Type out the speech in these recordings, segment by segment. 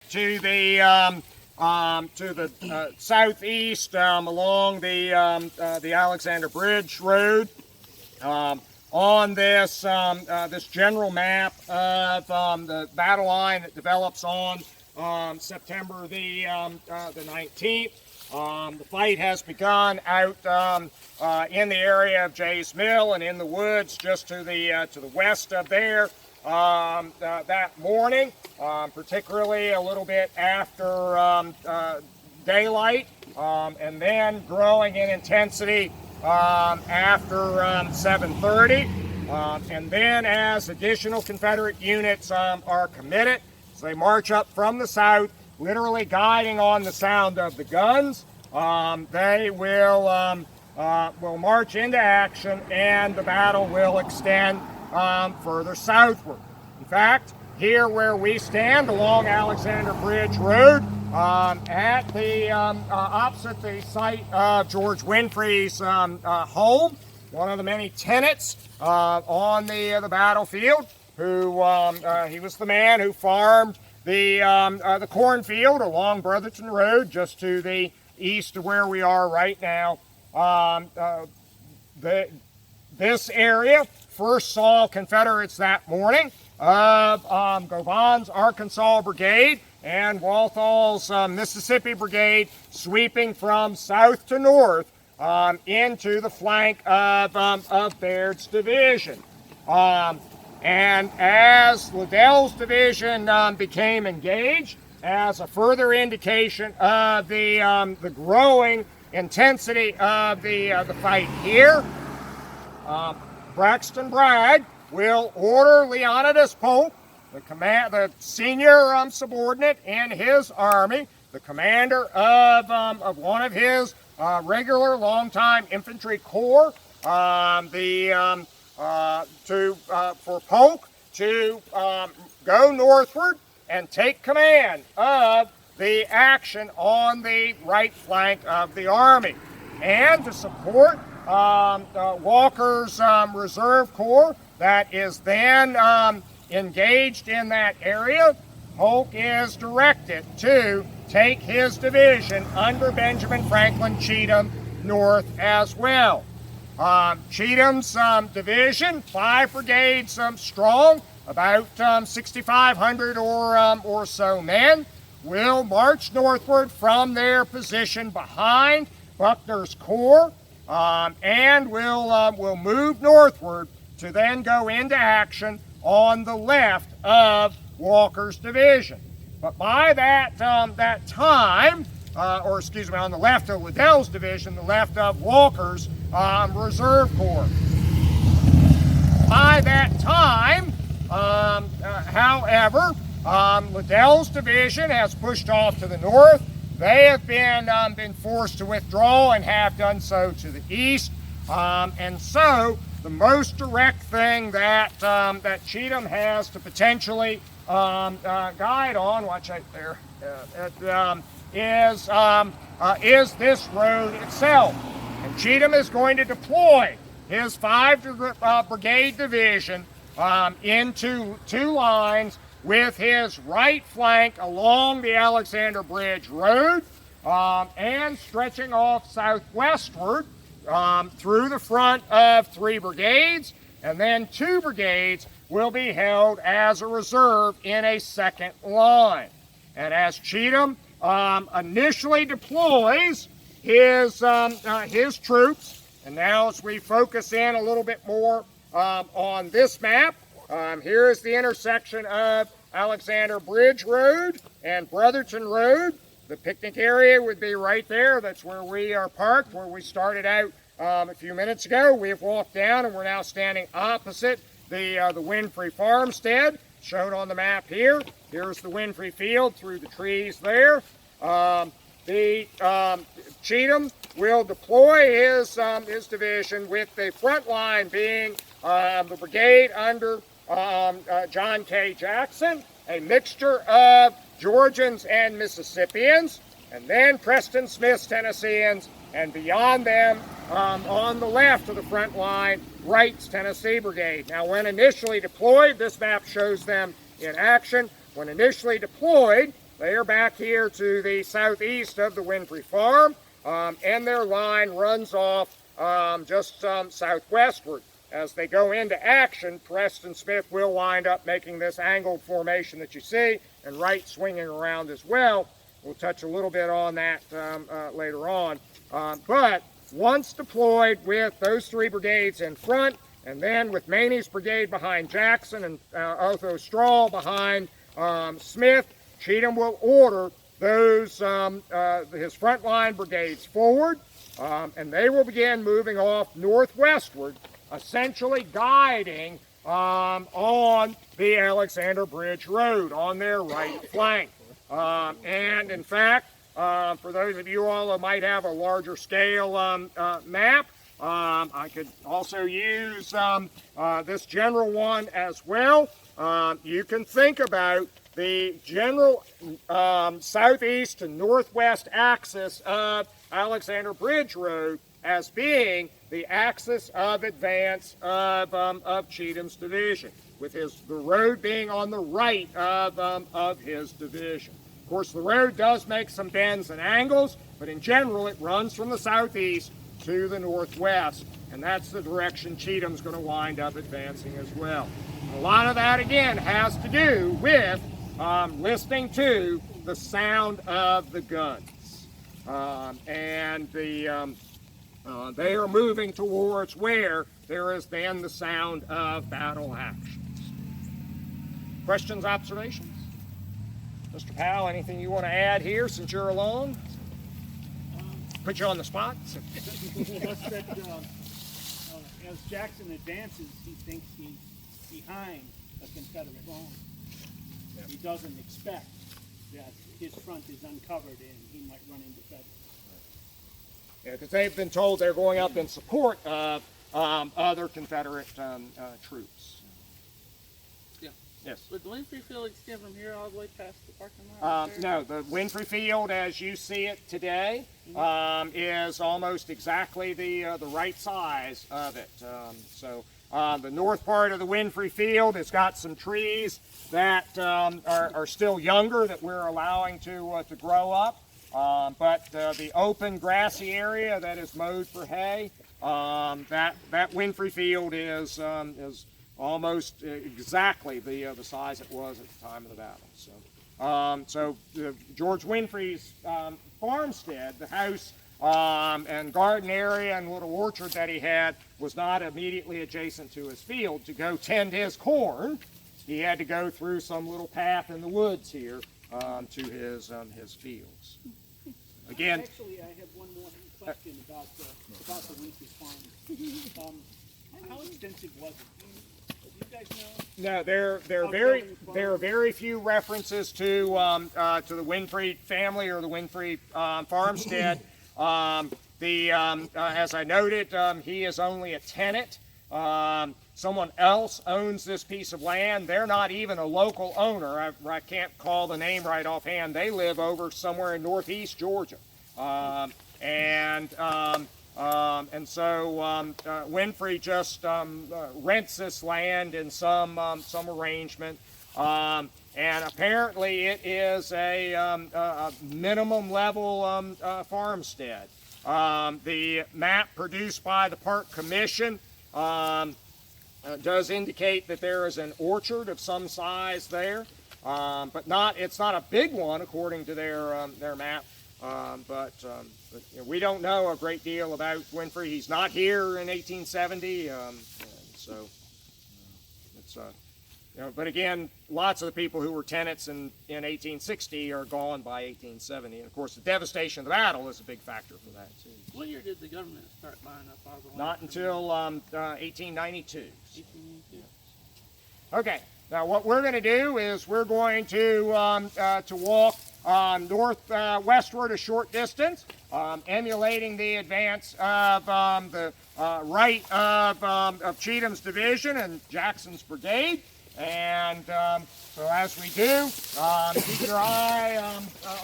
to the southeast along the Alexander Bridge Road. On this this general map of the battle line that develops on September the 19th. The fight has begun out in the area of Jay's Mill and in the woods just to the west of there that morning, particularly a little bit after daylight, and then growing in intensity after 7:30, and then as additional Confederate units are committed, so they march up from the south, literally guiding on the sound of the guns. They will march into action, and the battle will extend further southward. In fact, here where we stand along Alexander Bridge Road, at the opposite the site of George Winfrey's home, one of the many tenants on the battlefield, who he was the man who farmed the cornfield along Brotherton Road, just to the east of where we are right now. This area first saw Confederates that morning of Govan's Arkansas Brigade and Walthal's Mississippi Brigade sweeping from south to north into the flank of Baird's division. And as Liddell's division became engaged, as a further indication of the growing intensity of the fight here, Braxton Bragg will order Leonidas Polk, the senior subordinate in his army, the commander of one of his regular longtime infantry corps, for Polk to go northward and take command of the action on the right flank of the army, and to support Walker's reserve corps that is then engaged in that area. Polk is directed to take his division under Benjamin Franklin Cheatham north as well. Cheatham's division, 5 brigades strong, about 6,500 or so men, will march northward from their position behind Buckner's corps, and will move northward to then go into action on the left of Walker's division. But by that time, on the left of Liddell's division, the left of Walker's reserve corps. By that time, however, Liddell's division has pushed off to the north. They have been forced to withdraw and have done so to the east. And so the most direct thing that Cheatham has to potentially guide on, watch out there, is this road itself. And Cheatham is going to deploy his 5 brigade division into 2 lines, with his right flank along the Alexander Bridge Road and stretching off southwestward through the front of 3 brigades, and then 2 brigades will be held as a reserve in a second line. And as Cheatham initially deploys his troops, and now as we focus in a little bit more on this map, here is the intersection of Alexander Bridge Road and Brotherton Road. The picnic area would be right there. That's where we are parked, where we started out a few minutes ago. We have walked down, and we're now standing opposite the Winfrey farmstead, shown on the map here. Here's the Winfrey field through the trees there. Cheatham will deploy his division, with the front line being the brigade under John K. Jackson, a mixture of Georgians and Mississippians, and then Preston Smith's Tennesseans, and beyond them, on the left of the front line, Wright's Tennessee Brigade. Now, when initially deployed, this map shows them in action. When initially deployed, they are back here to the southeast of the Winfrey farm, and their line runs off just southwestward. As they go into action, Preston Smith will wind up making this angled formation that you see, and Wright swinging around as well. We'll touch a little bit on that later on. But once deployed with those three brigades in front, and then with Maney's brigade behind Jackson and Otho Strahl behind Smith, Cheatham will order those his frontline brigades forward, and they will begin moving off northwestward, essentially guiding on the Alexander Bridge Road on their right flank. And in fact, for those of you all who might have a larger scale map, I could also use this general one as well. You can think about the general southeast to northwest axis of Alexander Bridge Road as being the axis of advance of Cheatham's division, with the road being on the right of his division. Of course, the road does make some bends and angles, but in general it runs from the southeast to the northwest, and that's the direction Cheatham's going to wind up advancing as well. A lot of that, again, has to do with listening to the sound of the guns. And they are moving towards where there is then the sound of battle actions. Questions, observations? Mr. Powell, anything you want to add here since you're along? Put you on the spot. As Jackson advances, he thinks he's behind a Confederate line. Yep. He doesn't expect that his front is uncovered and he might run into Federals. Yeah, because they've been told they're going up in support of other Confederate troops. Yeah. Yes. Would the Winfrey Field extend from here all the way past the parking lot? No, the Winfrey Field, as you see it today, is almost exactly the right size of it. So the north part of the Winfrey Field has got some trees that are still younger that we're allowing to grow up. But the open grassy area that is mowed for hay, that Winfrey Field is almost exactly the size it was at the time of the battle. So George Winfrey's farmstead, the house and garden area and little orchard that he had, was not immediately adjacent to his field. To go tend his corn, he had to go through some little path in the woods here to his fields. Again, actually, I have one more question about the Winfrey farm. How extensive was it? Do you guys know? No, there are very few references to the Winfrey family or the Winfrey farmstead. As I noted, he is only a tenant. Someone else owns this piece of land. They're not even a local owner. I can't call the name right offhand. They live over somewhere in northeast Georgia. And so Winfrey just rents this land in some arrangement. And apparently it is a minimum level farmstead. The map produced by the Park Commission does indicate that there is an orchard of some size there, but it's not a big one according to their map. But you know, we don't know a great deal about Winfrey. He's not here in 1870, so it's you know. But again, lots of the people who were tenants in 1860 are gone by 1870, and of course the devastation of the battle is a big factor for that too. What year did the government start buying up all the land? Not until 1892. Okay. Now what we're going to do is we're going to walk northwestward a short distance, emulating the advance of the right of Cheatham's division and Jackson's brigade. And so as we do, keep your eye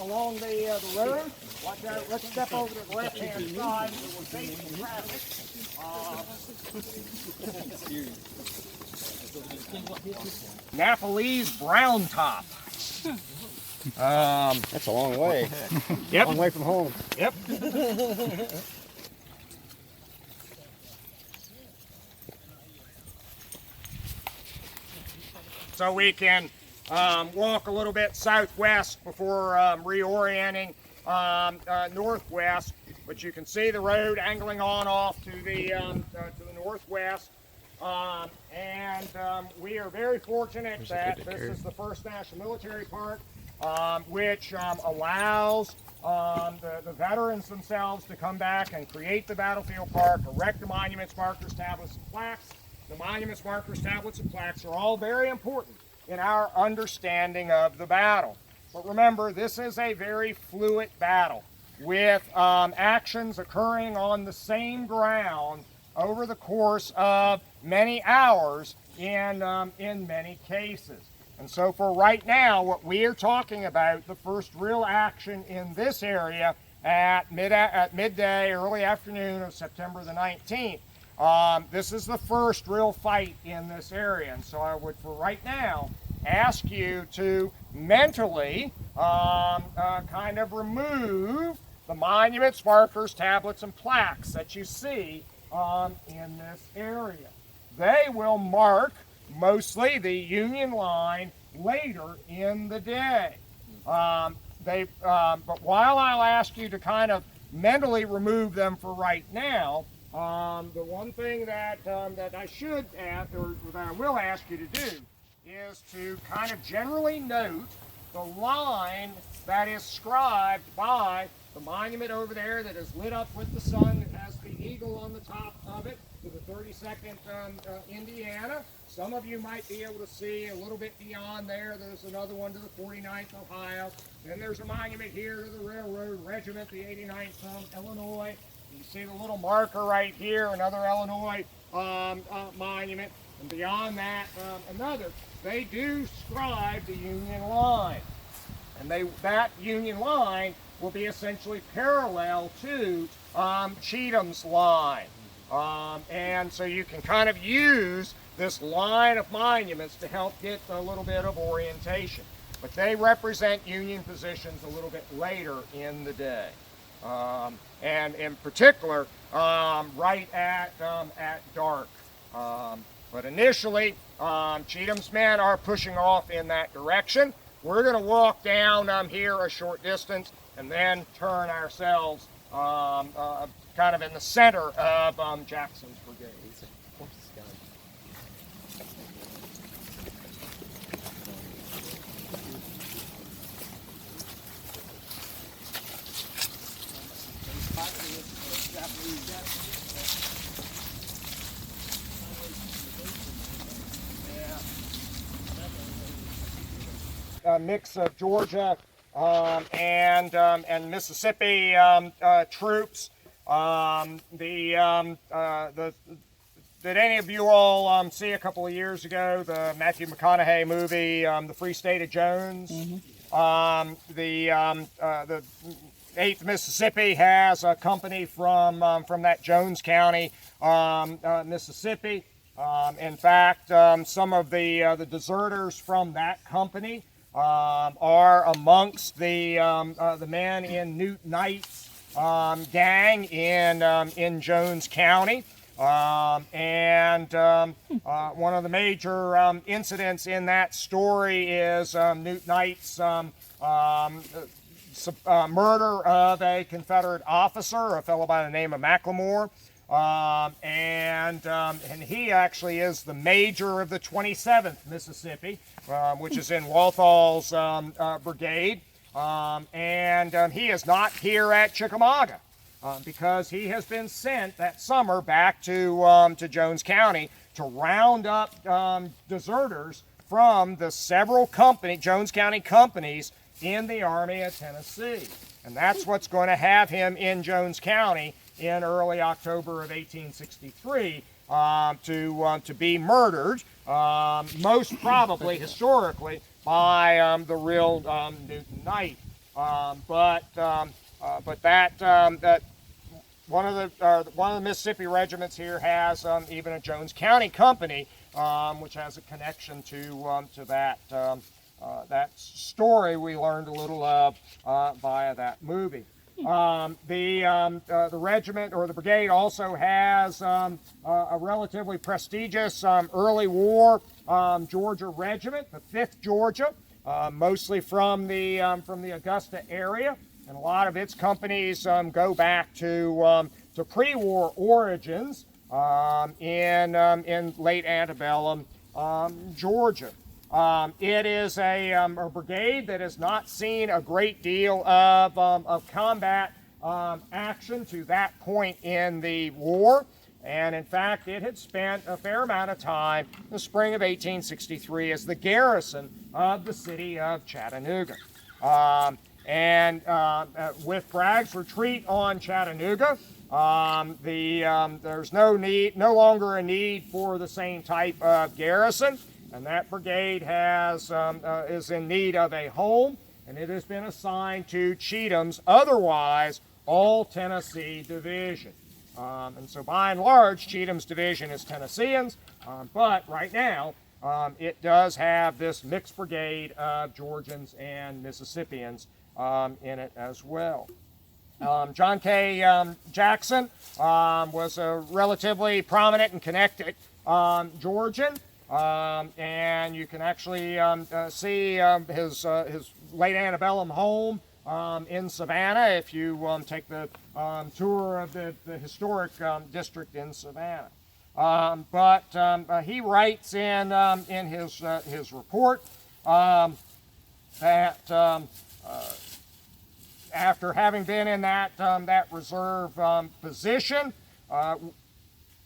along the road. Watch out, let's step over to the left-hand side so we're facing traffic. Nepalese brown top. That's a long way. Yep. Long way from home. Yep. So we can walk a little bit southwest before reorienting northwest. But you can see the road angling on off to the northwest. We are very fortunate that this is the first national military park which allows the veterans themselves to come back and create the battlefield park, erect the monuments, markers, tablets, and plaques. The monuments, markers, tablets, and plaques are all very important in our understanding of the battle. But remember, this is a very fluid battle with actions occurring on the same ground over the course of many hours in many cases. And so for right now, what we are talking about, the first real action in this area at midday, early afternoon of September the 19th. This is the first real fight in this area. And so I would, for right now, ask you to mentally kind of remove the monuments, markers, tablets, and plaques that you see in this area. They will mark mostly the Union line later in the day. But while I'll ask you to kind of mentally remove them for right now, the one thing that I should add, or that I will ask you to do, is to kind of generally note the line that is scribed by the monument over there that is lit up with the sun, that has the eagle on the top of it, to the 32nd Indiana. Some of you might be able to see a little bit beyond there. There's another one to the 49th Ohio. Then there's a monument here to the Railroad Regiment, the 89th Illinois. You see the little marker right here, another Illinois monument. And beyond that, another. They do scribe the Union line. And that Union line will be essentially parallel to Cheatham's line. And so you can kind of use this line of monuments to help get a little bit of orientation. But they represent Union positions a little bit later in the day. And in particular, right at dark. But initially, Cheatham's men are pushing off in that direction. We're going to walk down here a short distance and then turn ourselves kind of in the center of Jackson's brigade. A mix of Georgia and Mississippi troops. Did any of you all see a couple of years ago the Matthew McConaughey movie, The Free State of Jones? Mm-hmm. The 8th Mississippi has a company from that Jones County, Mississippi. In fact, some of the deserters from that company are amongst the men in Newt Knight's gang in Jones County. One of the major incidents in that story is Newt Knight's murder of a Confederate officer, a fellow by the name of McLemore. And he actually is the major of the 27th Mississippi, which is in Walthall's brigade. He is not here at Chickamauga because he has been sent that summer back to Jones County to round up deserters from the several Jones County companies in the Army of Tennessee. And that's what's going to have him in Jones County in early October of 1863 to be murdered, most probably historically by the real Newton Knight. But that one of the Mississippi regiments here has even a Jones County company, which has a connection to that that story we learned a little of via that movie. The regiment or the brigade also has a relatively prestigious early war Georgia regiment, the 5th Georgia, mostly from the Augusta area, and a lot of its companies go back to pre-war origins in late antebellum Georgia. It is a brigade that has not seen a great deal of combat action to that point in the war. And in fact, it had spent a fair amount of time in the spring of 1863 as the garrison of the city of Chattanooga. With Bragg's retreat on Chattanooga, there's no longer a need for the same type of garrison. And that brigade is in need of a home, and it has been assigned to Cheatham's otherwise all-Tennessee division. And so by and large, Cheatham's division is Tennesseans, but right now it does have this mixed brigade of Georgians and Mississippians in it as well. John K. Jackson was a relatively prominent and connected Georgian. And you can actually see his late antebellum home in Savannah if you take the tour of the historic district in Savannah. But he writes in his report that after having been in that reserve position,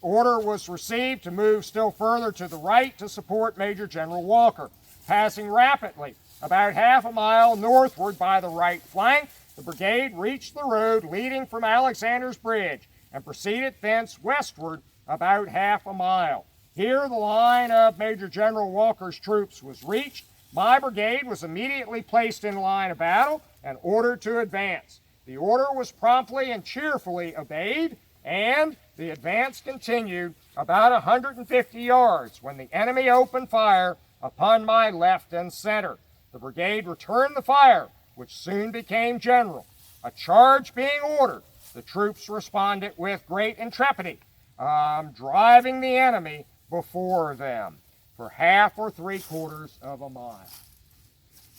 order was received to move still further to the right to support Major General Walker. Passing rapidly about half a mile northward by the right flank, the brigade reached the road leading from Alexander's Bridge and proceeded thence westward about half a mile. Here the line of Major General Walker's troops was reached. My brigade was immediately placed in line of battle and ordered to advance. The order was promptly and cheerfully obeyed, and the advance continued about 150 yards when the enemy opened fire upon my left and center. The brigade returned the fire, which soon became general. A charge being ordered, the troops responded with great intrepidity, driving the enemy before them for half or 3/4 of a mile.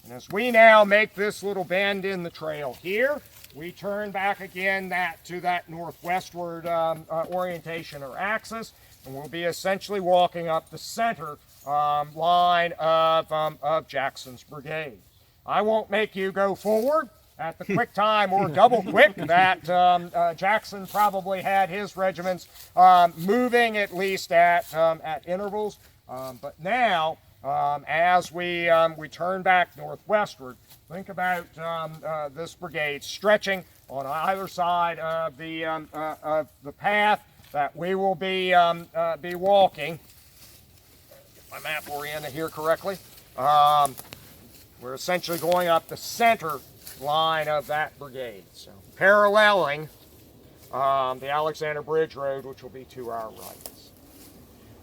And as we now make this little bend in the trail here, we turn back again to that northwestward orientation or axis, and we'll be essentially walking up the center line of Jackson's brigade. I won't make you go forward at the quick time or double quick that Jackson probably had his regiments moving at least at intervals. But now, as we turn back northwestward, think about this brigade stretching on either side of the path that we will be walking. Get my map oriented here correctly. We're essentially going up the center line of that brigade, so paralleling the Alexander Bridge Road, which will be to our right.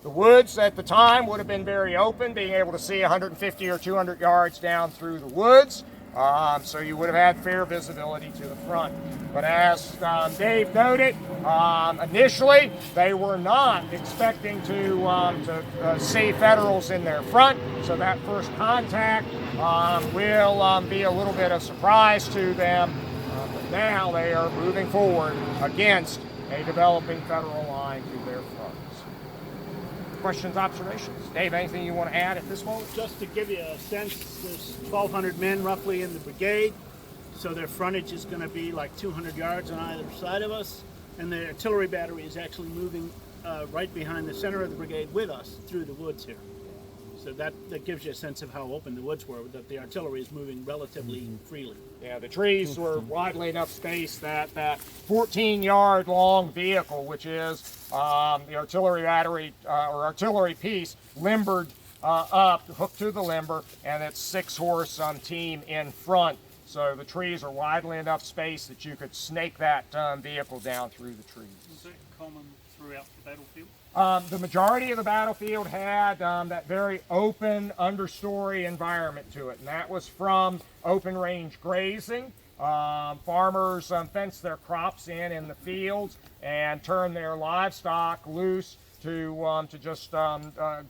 The woods at the time would have been very open, being able to see 150 or 200 yards down through the woods, so you would have had fair visibility to the front. But as Dave noted, initially they were not expecting to see Federals in their front, so that first contact will be a little bit of surprise to them. But now they are moving forward against a developing Federal line to their front. Questions, observations? Dave, anything you want to add at this moment? Just to give you a sense, there's 1,200 men roughly in the brigade, so their frontage is going to be like 200 yards on either side of us, and the artillery battery is actually moving right behind the center of the brigade with us through the woods here. So that gives you a sense of how open the woods were, that the artillery is moving relatively freely. Yeah, the trees were widely enough spaced that 14-yard long vehicle, which is the artillery battery or artillery piece, limbered up, hooked to the limber, and its 6-horse team in front. So the trees are widely enough spaced that you could snake that vehicle down through the trees. Is that common throughout the battlefield? The majority of the battlefield had that very open understory environment to it, and that was from open range grazing. Farmers fenced their crops in the fields and turned their livestock loose to just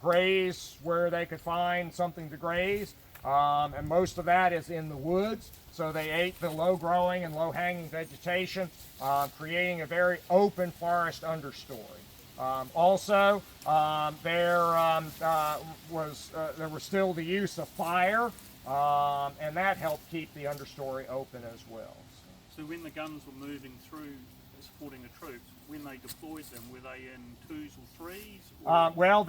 graze where they could find something to graze. And most of that is in the woods, so they ate the low-growing and low-hanging vegetation, creating a very open forest understory. Also, there was still the use of fire, and that helped keep the understory open as well. So when the guns were moving through supporting the troops, when they deployed them, were they in twos or threes? Or? Well,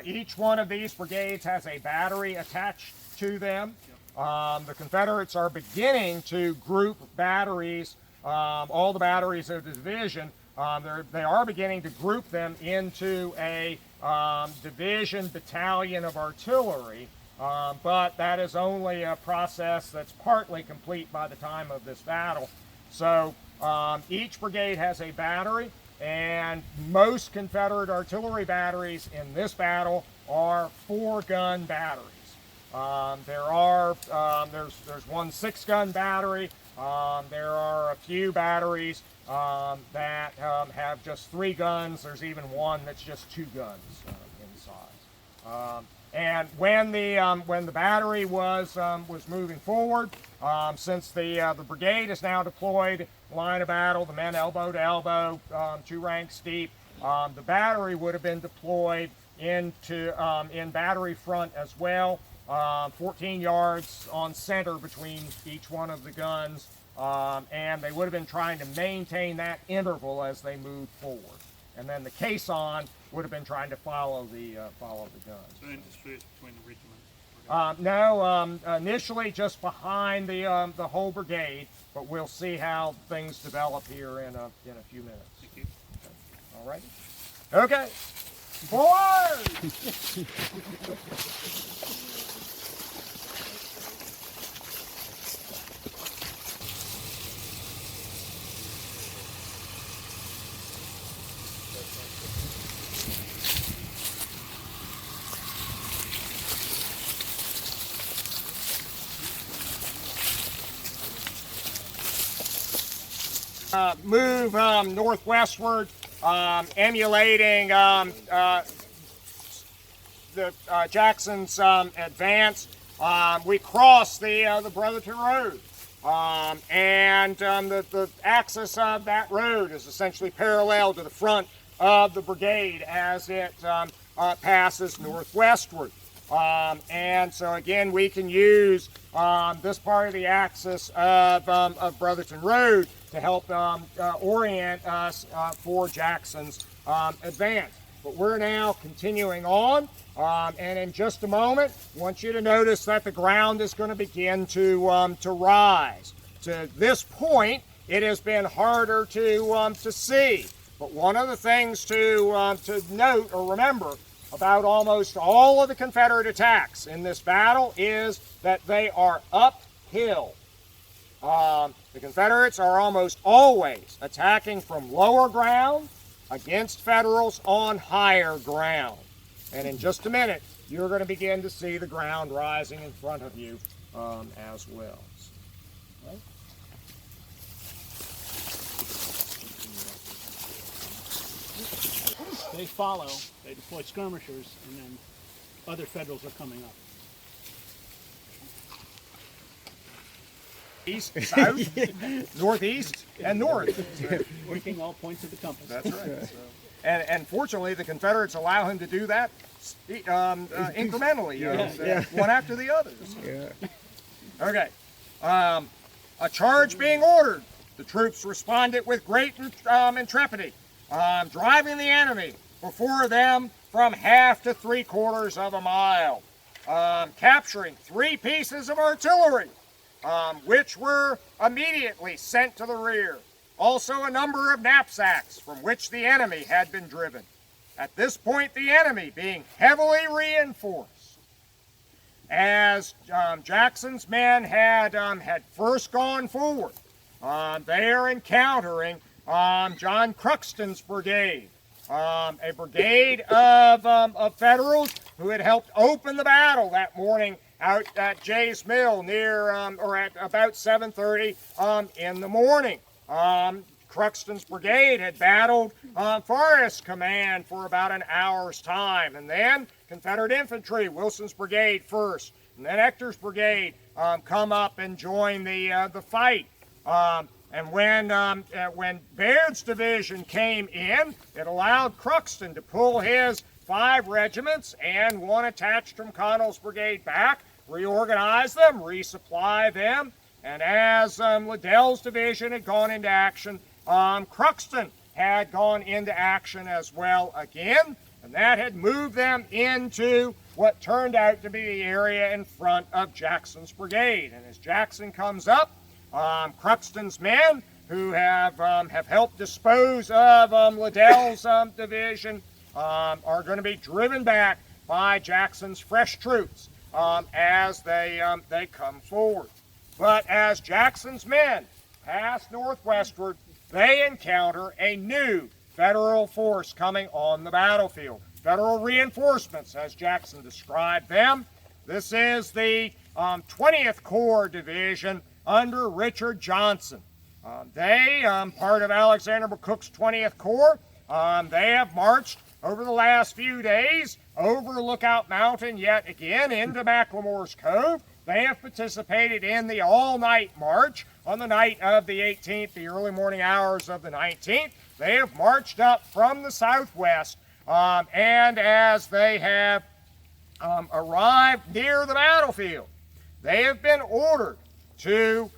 each one of these brigades has a battery attached to them. Yep. The Confederates are beginning to group batteries, all the batteries of the division. They are beginning to group them into a division battalion of artillery, but that is only a process that's partly complete by the time of this battle. So each brigade has a battery, and most Confederate artillery batteries in this battle are 4-gun batteries. There's one 6-gun battery. There are a few batteries that have just 3 guns. There's even one that's just 2 guns in size. And when the battery was moving forward, since the brigade is now deployed, line of battle, the men elbow to elbow, 2 ranks deep, the battery would have been deployed in battery front as well, 14 yards on center between each one of the guns, and they would have been trying to maintain that interval as they moved forward. And then the caisson would have been trying to follow the guns. So interspersed between the regiments? No, initially just behind the whole brigade, but we'll see how things develop here in a few minutes. Thank you. All right. Okay. Forward! Move northwestward, emulating Jackson's advance. We cross the Brotherton Road, and the axis of that road is essentially parallel to the front of the brigade as it passes northwestward. And so again, we can use this part of the axis of Brotherton Road to help orient us for Jackson's advance. But we're now continuing on, and in just a moment, I want you to notice that the ground is going to begin to rise. To this point, it has been harder to see. But one of the things to note or remember about almost all of the Confederate attacks in this battle is that they are uphill. The Confederates are almost always attacking from lower ground against Federals on higher ground. And in just a minute, you're going to begin to see the ground rising in front of you as well. Right? They follow, they deploy skirmishers, and then other Federals are coming up. East, south, northeast, and north. Working all points of the compass. That's right. So, and fortunately, the Confederates allow him to do that incrementally, one after the others. Yeah. Okay. A charge being ordered. The troops responded with great intrepidity, driving the enemy before them from half to 3/4 of a mile, capturing 3 pieces of artillery, which were immediately sent to the rear. Also a number of knapsacks from which the enemy had been driven. At this point, the enemy being heavily reinforced. As Jackson's men had first gone forward, they are encountering John Cruxton's brigade. a brigade of Federals who had helped open the battle that morning out at Jay's Mill near, or at about 7:30 in the morning. Cruxton's brigade had battled Forrest's command for about an hour's time, and then Confederate infantry, Wilson's brigade first, and then Ector's brigade come up and join the fight. And when Baird's division came in, it allowed Cruxton to pull his 5 regiments and 1 attached from Connell's brigade back, reorganize them, resupply them, and as Liddell's division had gone into action, Cruxton had gone into action as well again, and that had moved them into what turned out to be the area in front of Jackson's brigade. And as Jackson comes up, Cruxton's men, who have helped dispose of Liddell's division, are going to be driven back by Jackson's fresh troops as they come forward. But as Jackson's men pass northwestward, they encounter a new Federal force coming on the battlefield. Federal reinforcements, as Jackson described them. This is the 20th Corps Division under Richard Johnson. They, part of Alexander McCook's 20th Corps, they have marched over the last few days over Lookout Mountain yet again into McLemore's Cove. They have participated in the all-night march on the night of the 18th, the early morning hours of the 19th. They have marched up from the southwest, and as they have arrived near the battlefield, they have been ordered to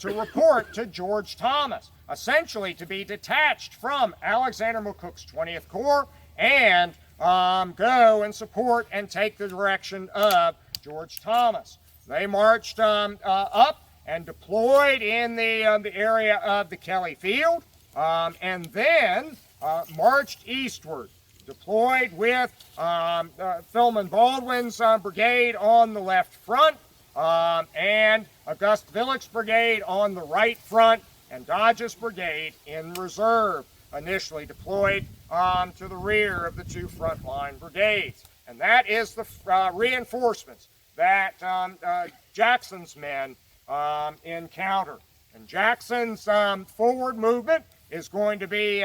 report to George Thomas, essentially to be detached from Alexander McCook's 20th Corps and go and support and take the direction of George Thomas. They marched up and deployed in the area of the Kelly Field, and then marched eastward, deployed with Philman Baldwin's brigade on the left front, and Auguste Villick's brigade on the right front, and Dodge's brigade in reserve, initially deployed to the rear of the 2 frontline brigades. And that is the reinforcements that Jackson's men encounter. And Jackson's forward movement is going to be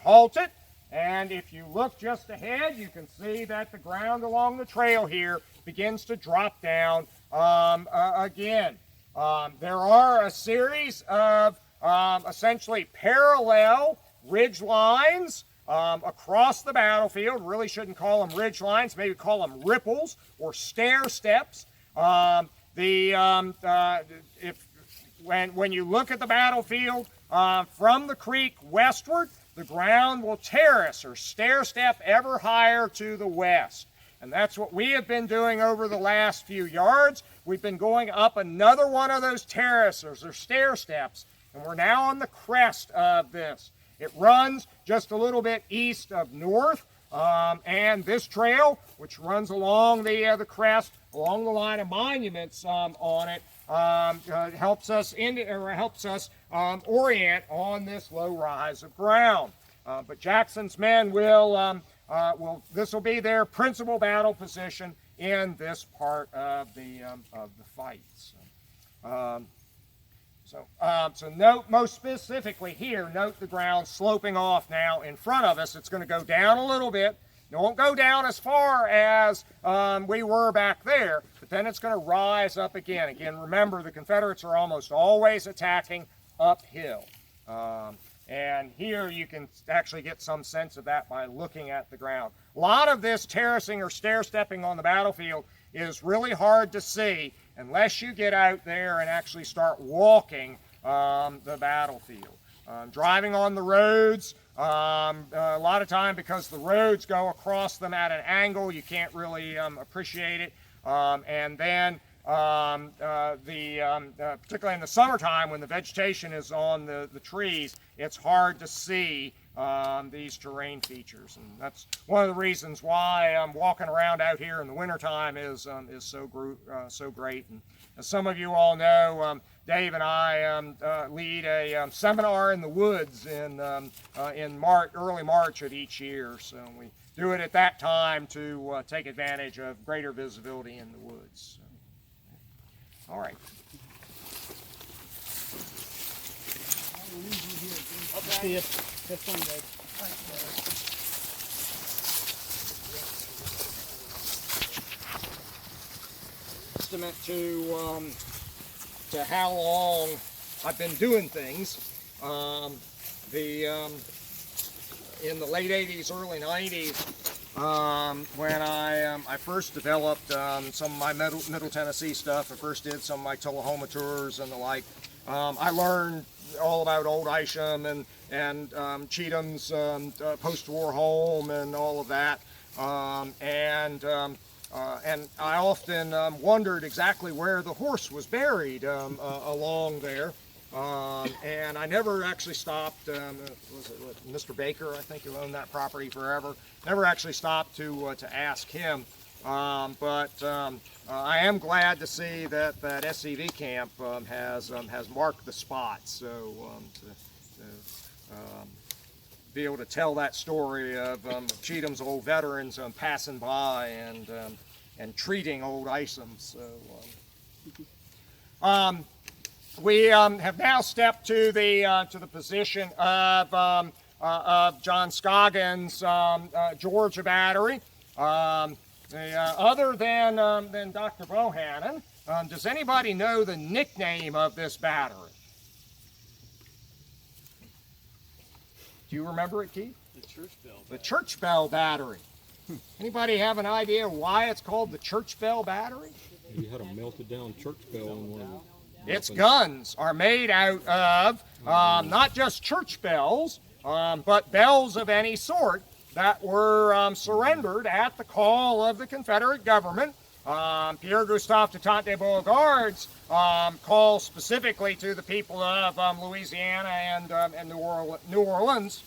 halted. And if you look just ahead, you can see that the ground along the trail here begins to drop down again. There are a series of essentially parallel ridge lines across the battlefield. Really shouldn't call them ridge lines, maybe call them ripples or stair steps. When you look at the battlefield from the creek westward, the ground will terrace or stair step ever higher to the west. And that's what we have been doing over the last few yards. We've been going up another one of those terraces or stair steps, and we're now on the crest of this. It runs just a little bit east of north, and this trail, which runs along the crest, along the line of monuments on it, helps us orient on this low rise of ground. But Jackson's men this will be their principal battle position in this part of the fights. So note most specifically here, note the ground sloping off now in front of us. It's going to go down a little bit. It won't go down as far as we were back there, but then it's going to rise up again. Again, remember, the Confederates are almost always attacking uphill. And here you can actually get some sense of that by looking at the ground. A lot of this terracing or stair-stepping on the battlefield is really hard to see unless you get out there and actually start walking the battlefield. Driving on the roads, a lot of time because the roads go across them at an angle, you can't really appreciate it. And then particularly in the summertime when the vegetation is on the trees, it's hard to see these terrain features. And that's one of the reasons why walking around out here in the wintertime is so great. And as some of you all know, Dave and I lead a seminar in the woods in early March of each year. So we do it at that time to take advantage of greater visibility in the woods. So, all right. See you. Have fun, guys. Estimate to how long I've been doing things. In the late 80s, early 90s, when I first developed some of my middle Tennessee stuff, I first did some of my Tullahoma tours and the like. I learned all about Old Isham and Cheatham's post-war home and all of that. And I often wondered exactly where the horse was buried along there. And I never actually stopped, was it Mr. Baker, I think, who owned that property forever, never actually stopped to ask him. But I am glad to see that SCV camp has marked the spot. So to be able to tell that story of Cheatham's old veterans passing by and treating Old Isham. So we have now stepped to the position of John Scoggins' Georgia Battery. Other than Dr. Bohannon, does anybody know the nickname of this battery? Do you remember it, Keith? The church bell. The Church Bell Battery. Anybody have an idea why it's called the Church Bell Battery? You had a melted down church bell in one of them. Its guns are made out of not just church bells, but bells of any sort that were surrendered at the call of the Confederate government. Pierre Gustave Titante de Beauregard's call specifically to the people of Louisiana and New Orleans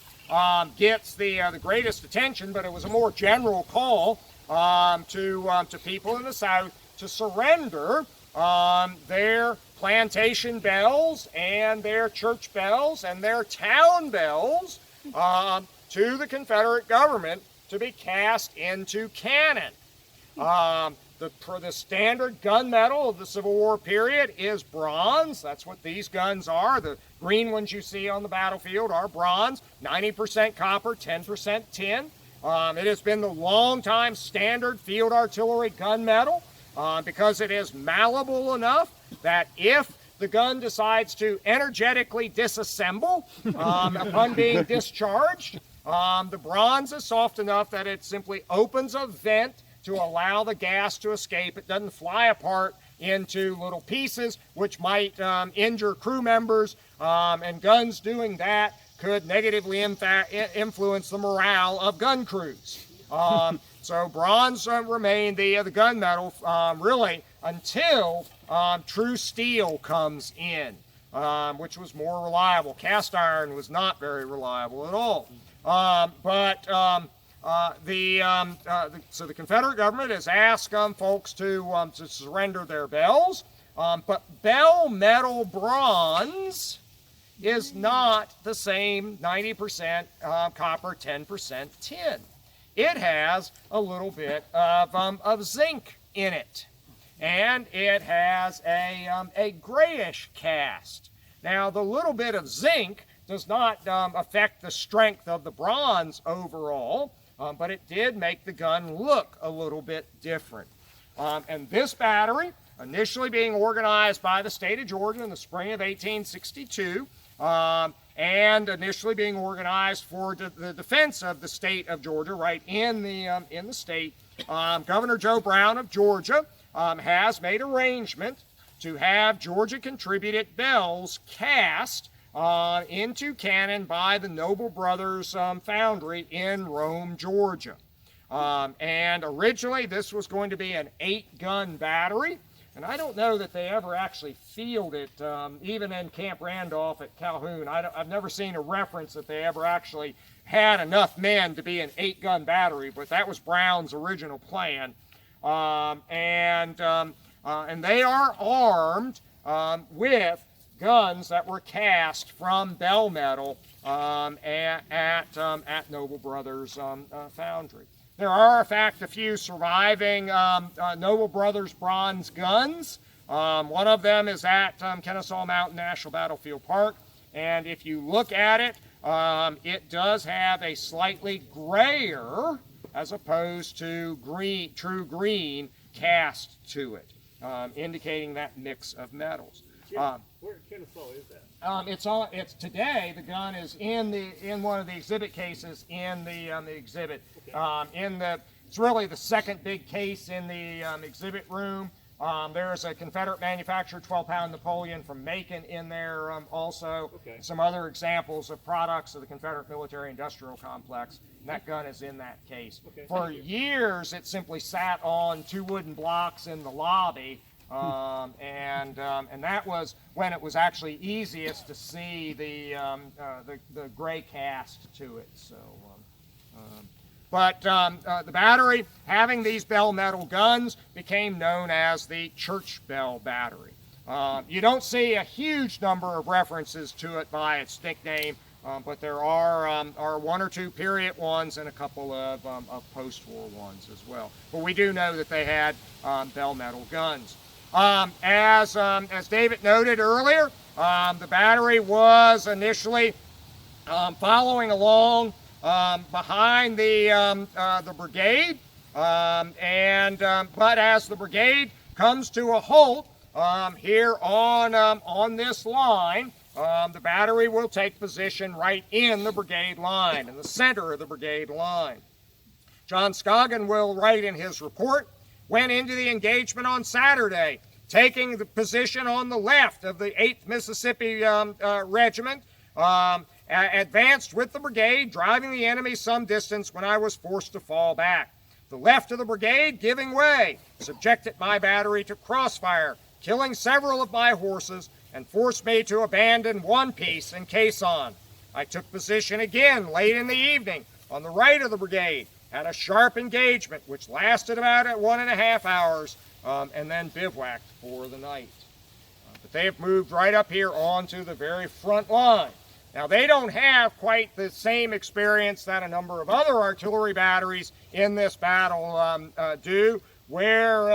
gets the greatest attention, but it was a more general call to people in the South to surrender their plantation bells and their church bells and their town bells to the Confederate government to be cast into cannon. The standard gunmetal of the Civil War period is bronze. That's what these guns are. The green ones you see on the battlefield are bronze, 90% copper, 10% tin. It has been the long-time standard field artillery gunmetal because it is malleable enough that if the gun decides to energetically disassemble upon being discharged, the bronze is soft enough that it simply opens a vent to allow the gas to escape. It doesn't fly apart into little pieces, which might injure crew members, and guns doing that could negatively influence the morale of gun crews. So bronze remained the gunmetal really until true steel comes in, which was more reliable. Cast iron was not very reliable at all. So the Confederate government has asked folks to surrender their bells, but bell metal bronze is not the same 90% copper, 10% tin. It has a little bit of zinc in it, and it has a grayish cast. Now, the little bit of zinc does not affect the strength of the bronze overall, but it did make the gun look a little bit different. And this battery, initially being organized by the state of Georgia in the spring of 1862, and initially being organized for the defense of the state of Georgia, right in the state, Governor Joe Brown of Georgia has made arrangement to have Georgia contributed bells cast into cannon by the Noble Brothers Foundry in Rome, Georgia. And originally this was going to be an 8-gun battery, and I don't know that they ever actually fielded even in Camp Randolph at Calhoun. I've never seen a reference that they ever actually had enough men to be an and they are armed with guns that were cast from bell metal at Noble Brothers Foundry. There are, in fact, a few surviving Noble Brothers bronze guns. One of them is at Kennesaw Mountain National Battlefield Park, and if you look at it, it does have a slightly grayer, as opposed to green, true green, cast to it, indicating that mix of metals. Where in Kennesaw is that? It's today. The gun is in one of the exhibit cases in the exhibit. Okay. It's really the second big case in the exhibit room. There's a Confederate manufactured 12-pound Napoleon from Macon in there also. Okay. Some other examples of products of the Confederate military-industrial complex. And that gun is in that case. Okay, for years, it simply sat on 2 wooden blocks in the lobby. And that was when it was actually easiest to see the gray cast to it. So, but the battery, having these bell metal guns, became known as the Church Bell Battery. You don't see a huge number of references to it by its nickname, but there are 1 or 2 period ones and a couple of post-war ones as well. But we do know that they had bell metal guns. As David noted earlier, the battery was initially following along behind the brigade, but as the brigade comes to a halt here on this line, the battery will take position right in the brigade line, in the center of the brigade line. John Scoggin will write in his report, went into the engagement on Saturday, taking the position on the left of the 8th Mississippi Regiment, advanced with the brigade, driving the enemy some distance when I was forced to fall back. The left of the brigade giving way, subjected my battery to crossfire, killing several of my horses, and forced me to abandon one piece in caisson. I took position again late in the evening on the right of the brigade, had a sharp engagement which lasted about 1.5 hours, and then bivouacked for the night. But they have moved right up here onto the very front line. Now, they don't have quite the same experience that a number of other artillery batteries in this battle do, where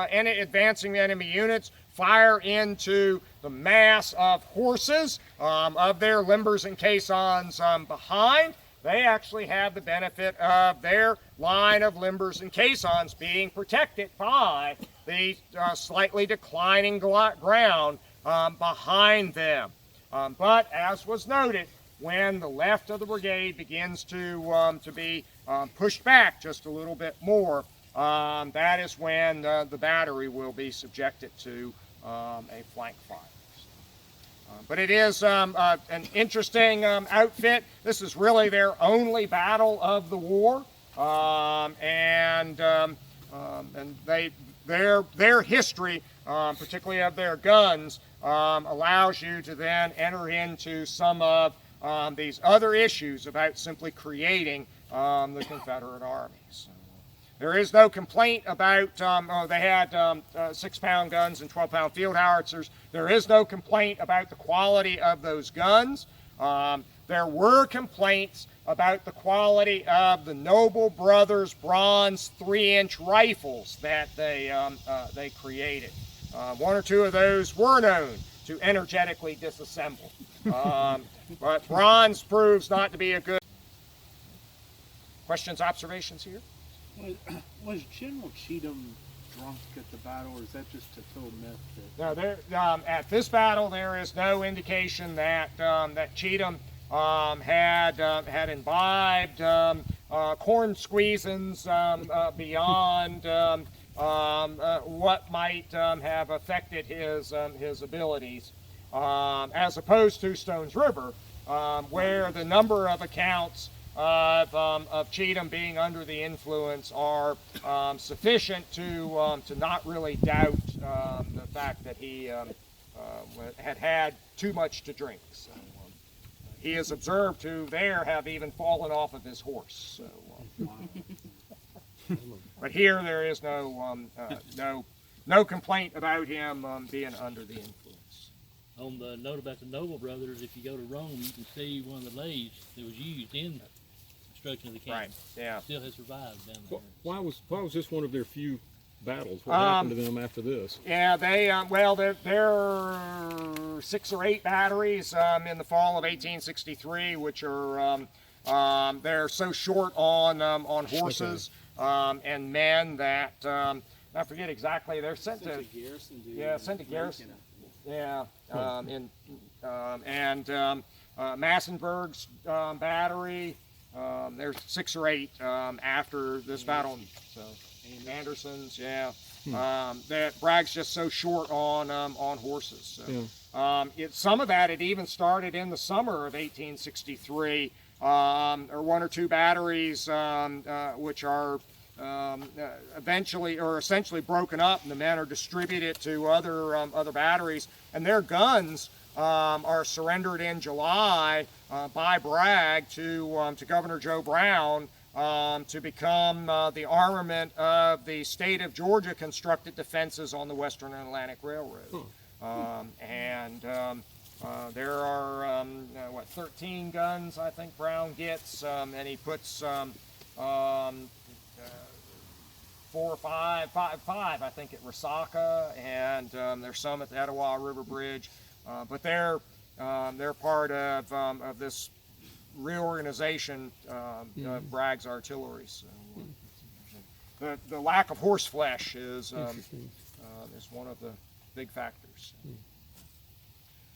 any advancing enemy units fire into the mass of horses, of their limbers and caissons behind. They actually have the benefit of their line of limbers and caissons being protected by the slightly declining ground behind them. But as was noted, when the left of the brigade begins to be pushed back just a little bit more, that is when the battery will be subjected to a flank fire. But it is an interesting outfit. This is really their only battle of the war, and their history, particularly of their guns, allows you to then enter into some of these other issues about simply creating the Confederate Army. So, there is no complaint about, they had 6-pound guns and 12-pound field howitzers. There is no complaint about the quality of those guns. There were complaints about the quality of the Noble Brothers bronze 3-inch rifles that they created. 1 or 2 of those were known to energetically disassemble. But bronze proves not to be a good. Questions, observations here? Was General Cheatham drunk at the battle, or is that just a total myth? No, at this battle, there is no indication that that Cheatham had imbibed corn squeezins beyond what might have affected his abilities, as opposed to Stones River, where the number of accounts of Cheatham being under the influence are sufficient to not really doubt the fact that he had too much to drink. So, he is observed to there have even fallen off of his horse. So, but here there is no no complaint about him being under the influence. On the note about the Noble brothers, if you go to Rome, you can see one of the lathes that was used in the construction of the camp. Right. Yeah. Still has survived down there. Why was this one of their few battles? What happened to them after this? Yeah, they well, there are 6 or 8 batteries in the fall of 1863, which are they're so short on horses and men that I forget exactly. They're sent to Garrison. sent to Garrison. Yeah, and Massenburg's battery. There's 6 or 8 after this battle. So Anderson's, yeah. That Bragg's just so short on horses. So. Some of that it even started in the summer of 1863. Or 1 or 2 batteries which are eventually or essentially broken up, and the men are distributed to other batteries, and their guns are surrendered in July by Bragg to Governor Joe Brown to become the armament of the state of Georgia constructed defenses on the Western and Atlantic Railroad. There are 13 guns I think Brown gets, and he puts 4 or 5 I think at Resaca, and there's some at the Etowah River Bridge, but they're part of this reorganization of Bragg's artillery. So, the lack of horse flesh is one of the big factors.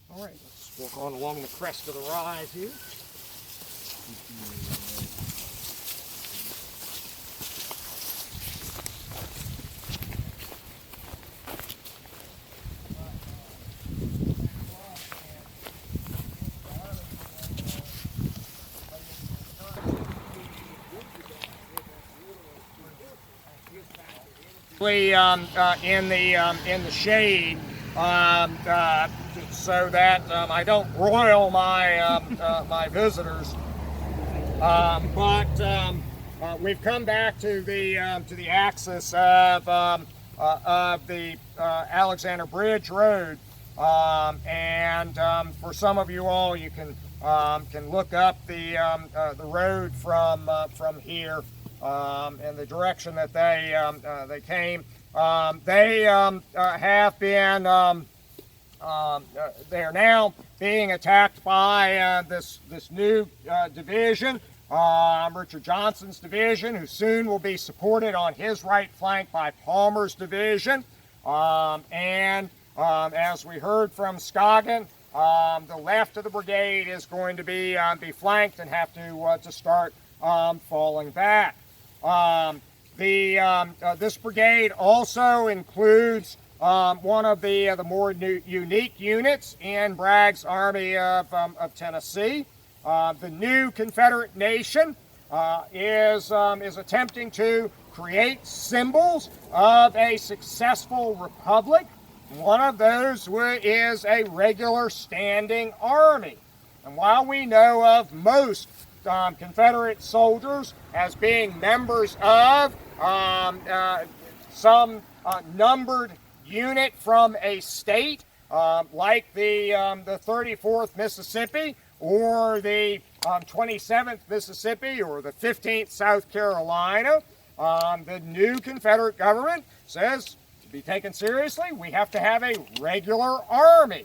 All right, let's walk on along the crest of the rise here. In the shade, so that I don't roil my my visitors. But we've come back to the axis of the Alexander Bridge Road, and for some of you all, you can look up the road from here. In the direction that they came. They have been, they are now being attacked by this new division, Richard Johnson's division, who soon will be supported on his right flank by Palmer's division. As we heard from Scoggin, the left of the brigade is going to be flanked and have to start falling back. This brigade also includes one of the more unique units in Bragg's Army of Tennessee. The new Confederate nation is attempting to create symbols of a successful republic. One of those is a regular standing army. And while we know of most Confederate soldiers as being members of some numbered unit from a state, like the 34th Mississippi, or the 27th Mississippi, or the 15th South Carolina. The new Confederate government says, to be taken seriously, we have to have a regular army.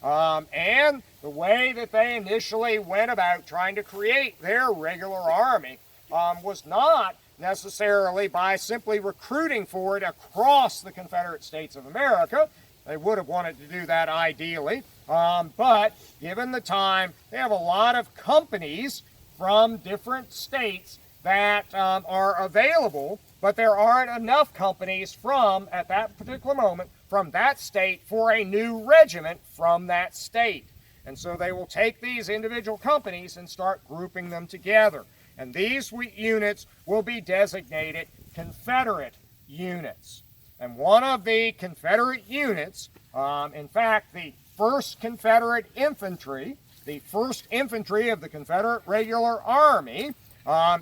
And the way that they initially went about trying to create their regular army was not necessarily by simply recruiting for it across the Confederate States of America. They would have wanted to do that ideally, but given the time, they have a lot of companies from different states that are available, but there aren't enough companies at that particular moment, from that state for a new regiment from that state. And so they will take these individual companies and start grouping them together. And these units will be designated Confederate units. And one of the Confederate units, in fact, the 1st Confederate Infantry, the 1st Infantry of the Confederate Regular Army,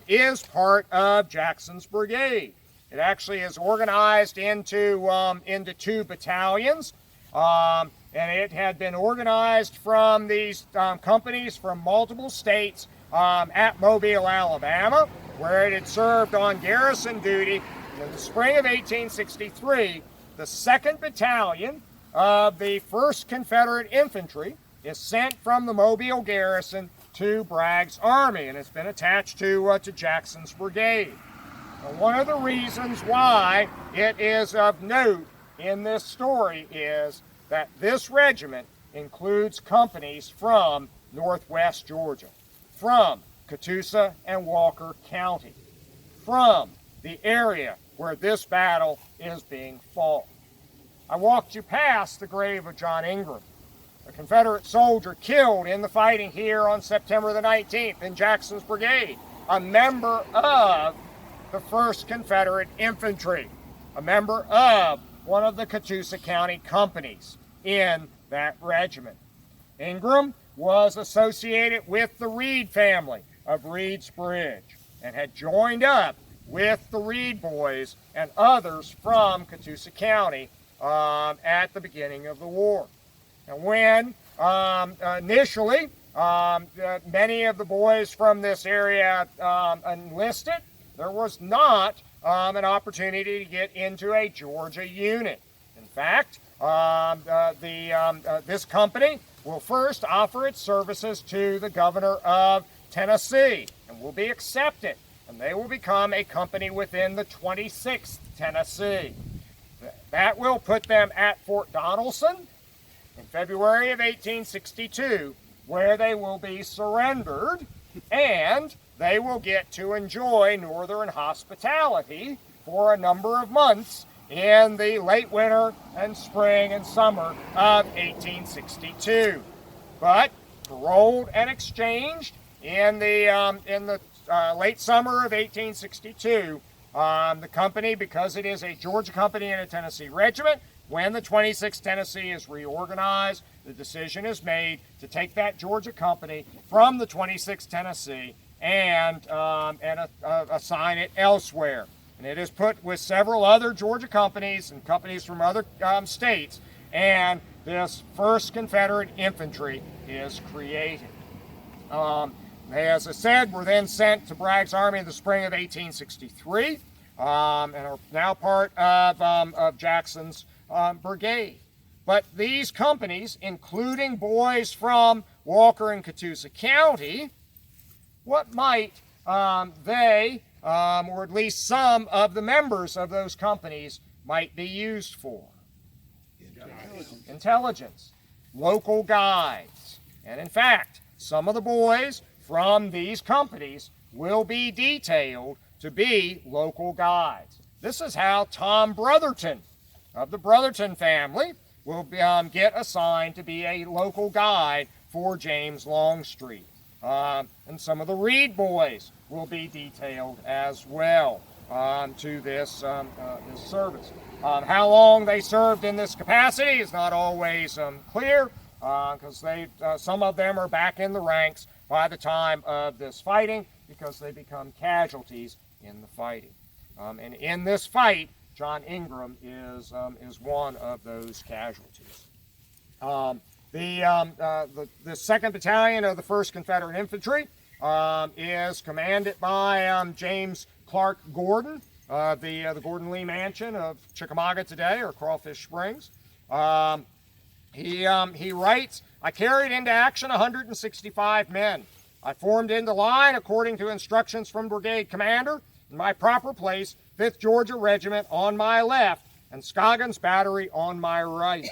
is part of Jackson's brigade. It actually is organized into 2 battalions, and it had been organized from these companies from multiple states at Mobile, Alabama, where it had served on garrison duty. In the spring of 1863, the 2nd Battalion of the 1st Confederate Infantry is sent from the Mobile garrison to Bragg's army, and it's been attached to Jackson's brigade. Now, one of the reasons why it is of note in this story is that this regiment includes companies from northwest Georgia, from Catoosa and Walker County, from the area where this battle is being fought. I walked you past the grave of John Ingram, a Confederate soldier killed in the fighting here on September the 19th in Jackson's brigade, a member of the 1st Confederate Infantry, a member of one of the Catoosa County companies in that regiment. Ingram was associated with the Reed family of Reed's Bridge and had joined up with the Reed boys and others from Catoosa County at the beginning of the war. And when initially many of the boys from this area enlisted, there was not an opportunity to get into a Georgia unit. In fact, this company will first offer its services to the governor of Tennessee and will be accepted, and they will become a company within the 26th Tennessee. That will put them at Fort Donelson in February of 1862, where they will be surrendered, and they will get to enjoy northern hospitality for a number of months in the late winter and spring and summer of 1862. But paroled and exchanged in the late summer of 1862, the company, because it is a Georgia company and a Tennessee regiment, when the 26th Tennessee is reorganized, the decision is made to take that Georgia company from the 26th Tennessee and assign it elsewhere. And it is put with several other Georgia companies and companies from other states, and this 1st Confederate Infantry is created. As I said, were then sent to Bragg's army in the spring of 1863 and are now part of Jackson's brigade. But these companies, including boys from Walker and Catoosa County, what might they, or at least some of the members of those companies, might be used for? Intelligence. Local guides. And in fact, some of the boys from these companies will be detailed to be local guides. This is how Tom Brotherton of the Brotherton family will get assigned to be a local guide for James Longstreet. And some of the Reed boys will be detailed as well to this service. How long they served in this capacity is not always clear, because some of them are back in the ranks by the time of this fighting, because they become casualties in the fighting. And in this fight, John Ingram is one of those casualties. The 2nd Battalion of the 1st Confederate Infantry is commanded by James Clark Gordon, the Gordon Lee Mansion of Chickamauga today, or Crawfish Springs. He writes, "I carried into action 165 men. I formed into line according to instructions from brigade commander, in my proper place, 5th Georgia Regiment on my left, and Scoggins Battery on my right.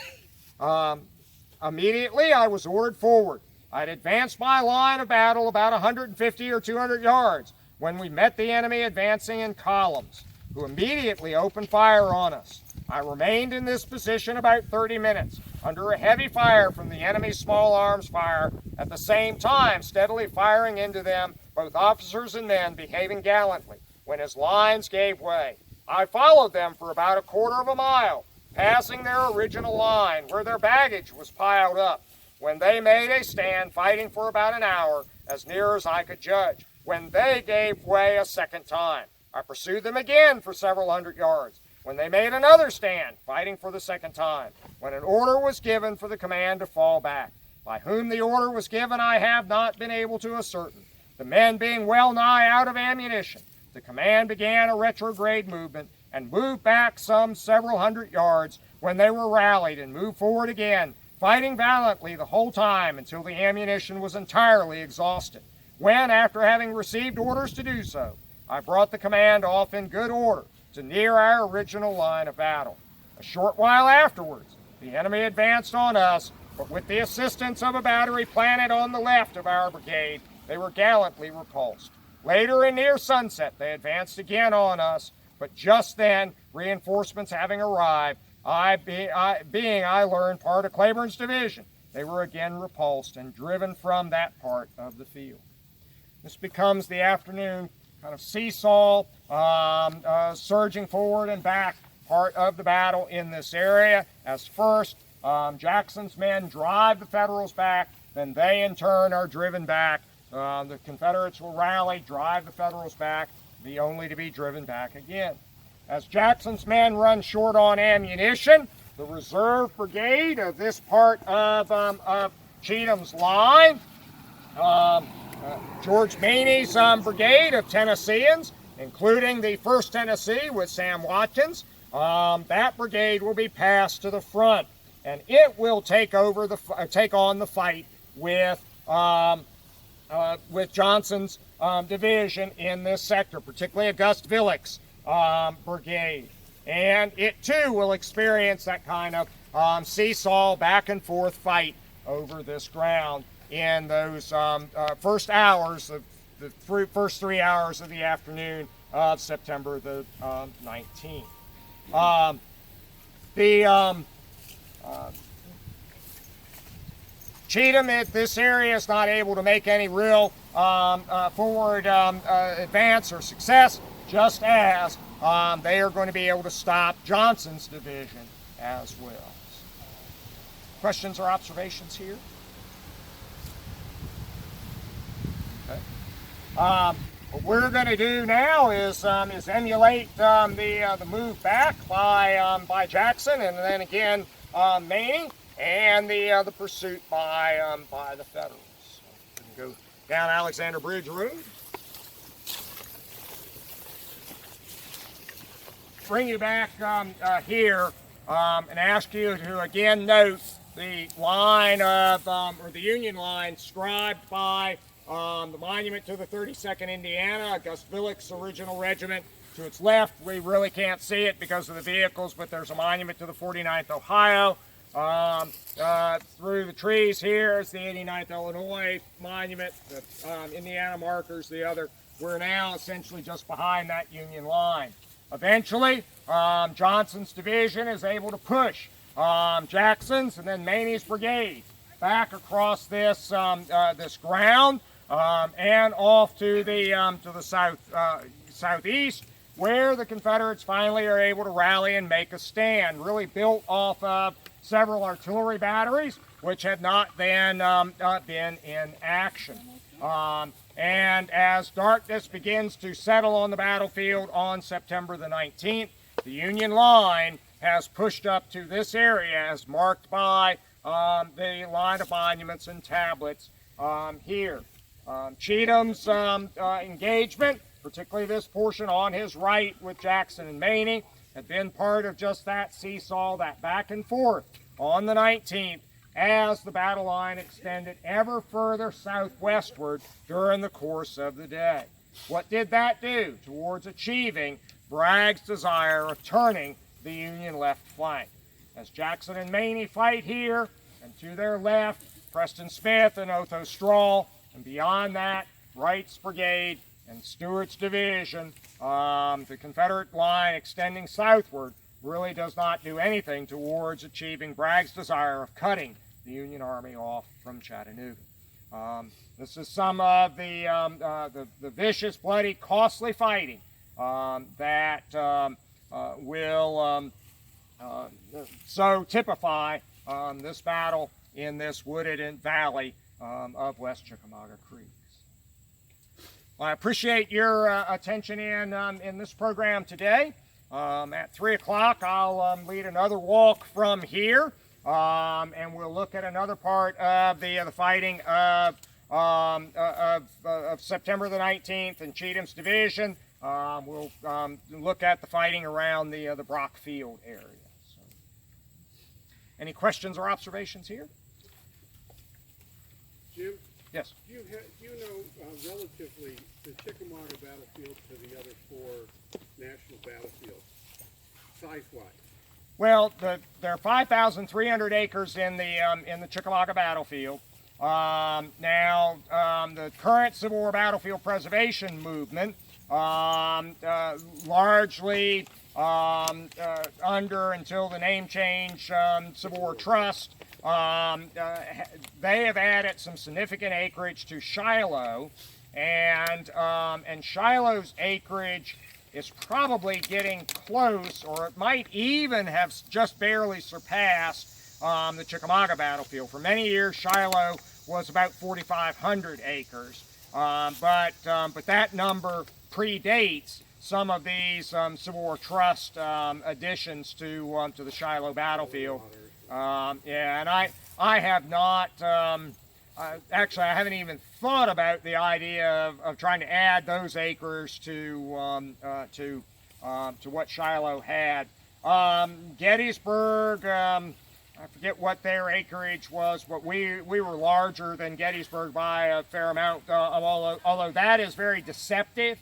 Immediately I was ordered forward. I had advanced my line of battle about 150 or 200 yards when we met the enemy advancing in columns, who immediately opened fire on us. I remained in this position about 30 minutes, under a heavy fire from the enemy's small arms fire, at the same time steadily firing into them, both officers and men behaving gallantly, when his lines gave way. I followed them for about a quarter of a mile, passing their original line, where their baggage was piled up, when they made a stand, fighting for about an hour, as near as I could judge, when they gave way a second time. I pursued them again for several hundred yards, when they made another stand, fighting for the second time, when an order was given for the command to fall back. By whom the order was given I have not been able to ascertain. The men being well nigh out of ammunition, the command began a retrograde movement and moved back some several hundred yards, when they were rallied and moved forward again, fighting valiantly the whole time until the ammunition was entirely exhausted, when, after having received orders to do so, I brought the command off in good order to near our original line of battle. A short while afterwards, the enemy advanced on us, but with the assistance of a battery planted on the left of our brigade, they were gallantly repulsed. Later, and near sunset, they advanced again on us, but just then, reinforcements having arrived, I learned part of Claiborne's division, they were again repulsed and driven from that part of the field. This becomes the afternoon kind of seesaw, surging forward and back part of the battle in this area. As first, Jackson's men drive the Federals back, then they in turn are driven back. The Confederates will rally, drive the Federals back, be only to be driven back again. As Jackson's men run short on ammunition, the reserve brigade of this part of Cheatham's line, George Maney's brigade of Tennesseans, including the 1st Tennessee with Sam Watkins, that brigade will be passed to the front, and it will take on the fight with Johnson's division in this sector, particularly August Villick's brigade. And it too will experience that kind of seesaw back and forth fight over this ground in those first hours of the first 3 hours of the afternoon of September the 19th. Cheatham at this area is not able to make any real forward advance or success, just as they are going to be able to stop Johnson's division as well. Questions or observations here? Okay. What we're going to do now is emulate the move back by Jackson, and then again Maney, and the pursuit by the Federals. So we can go down Alexander Bridge Road. Bring you back here and ask you to again note the line of, or the Union line scribed by the monument to the 32nd Indiana, August Villick's original regiment. To its left, we really can't see it because of the vehicles, but there's a monument to the 49th Ohio. Through the trees here is the 89th Illinois monument, the Indiana markers, the other. We're now essentially just behind that Union line. Eventually, Johnson's division is able to push Jackson's and then Maney's brigade back across this this ground and off to the southeast, where the Confederates finally are able to rally and make a stand, really built off of several artillery batteries, which had not then been in action. And as darkness begins to settle on the battlefield on September the 19th, the Union line has pushed up to this area as marked by the line of monuments and tablets here. Cheatham's engagement, particularly this portion on his right with Jackson and Maney, had been part of just that seesaw, that back and forth on the 19th, as the battle line extended ever further southwestward during the course of the day. What did that do towards achieving Bragg's desire of turning the Union left flank? As Jackson and Maney fight here, and to their left, Preston Smith and Otho Strahl, and beyond that, Wright's brigade and Stewart's division, the Confederate line extending southward, really does not do anything towards achieving Bragg's desire of cutting the Union Army off from Chattanooga. This is some of the vicious, bloody, costly fighting that will so typify this battle in this wooded valley of West Chickamauga Creek. I appreciate your attention in this program today. At 3 o'clock, I'll lead another walk from here, and we'll look at another part of the fighting of September the 19th in Cheatham's division. We'll look at the fighting around the Brock Field area. So, any questions or observations here? Jim? Yes. Do you know relatively the Chickamauga battlefield to the other 4 national battlefields, size-wise? Well, there are 5,300 acres in the Chickamauga battlefield. Now, the current Civil War battlefield preservation movement, largely under until the name change Civil War Trust, they have added some significant acreage to Shiloh, and Shiloh's acreage is probably getting close, or it might even have just barely surpassed the Chickamauga battlefield. For many years, Shiloh was about 4,500 acres, but that number predates some of these Civil War Trust additions to the Shiloh battlefield. Yeah, and I have not, actually I haven't even thought about the idea of trying to add those acres to what Shiloh had. Gettysburg, I forget what their acreage was, but we were larger than Gettysburg by a fair amount, although that is very deceptive,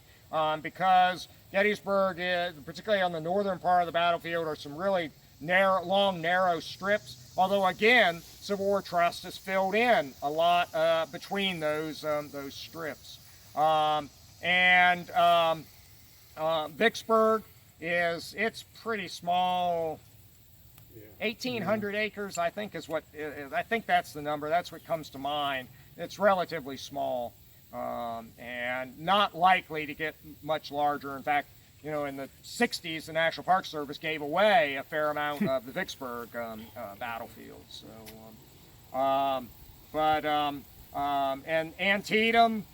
because Gettysburg, particularly on the northern part of the battlefield, are some really long, narrow strips. Although again, Civil War Trust has filled in a lot between those strips. Vicksburg it's pretty small. 1,800 acres, I think, is what I think that's the number. That's what comes to mind. It's relatively small, and not likely to get much larger. In fact, you know, in the 60s, the National Park Service gave away a fair amount of the Vicksburg battlefield. So, and Antietam,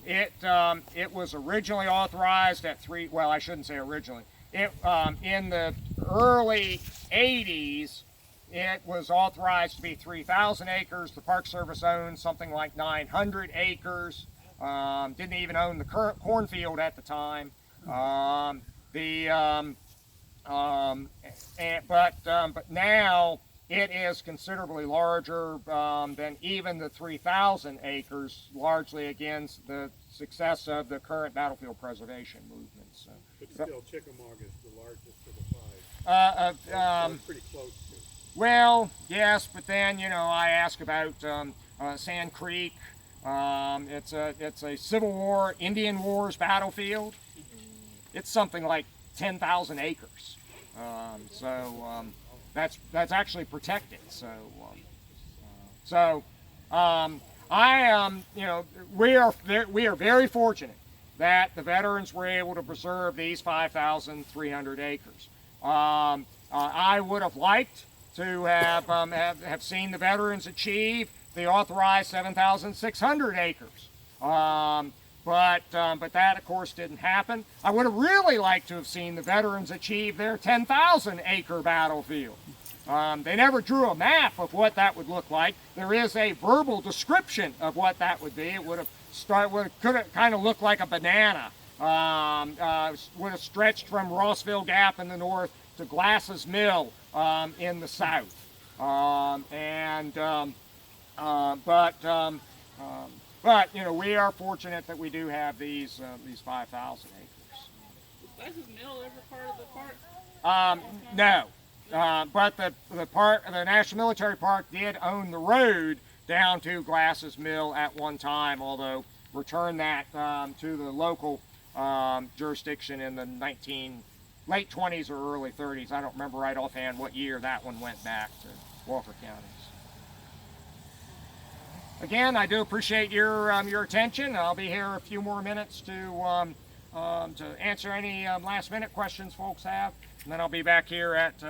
it was originally authorized at 3. Well, I shouldn't say originally. It in the early 80s, it was authorized to be 3,000 acres. The Park Service owned something like 900 acres. Didn't even own the current cornfield at the time. But now it is considerably larger than even the 3,000 acres, largely against the success of the current battlefield preservation movement. So, But still, Chickamauga is the largest of the 5. It's pretty close to. Well, yes, but then, you know, I ask about Sand Creek. It's a Civil War, Indian Wars battlefield. It's something like 10,000 acres. That's actually protected. You know, we are very fortunate that the veterans were able to preserve these 5,300 acres. I would have liked to have seen the veterans achieve the authorized 7,600 acres. But that, of course, didn't happen. I would have really liked to have seen the veterans achieve their 10,000 acre battlefield. They never drew a map of what that would look like. There is a verbal description of what that would be. It would have could have kind of looked like a banana. Would have stretched from Rossville Gap in the north to Glass's Mill in the south. But you know, we are fortunate that we do have these 5,000 acres. Was Glass's Mill ever part of the park? No, but the National Military Park did own the road down to Glass's Mill at one time, although returned that to the local jurisdiction in the late 20s or early 30s. I don't remember right offhand what year that one went back to Walker County. Again, I do appreciate your attention. I'll be here a few more minutes to answer any last-minute questions folks have, and then I'll be back here at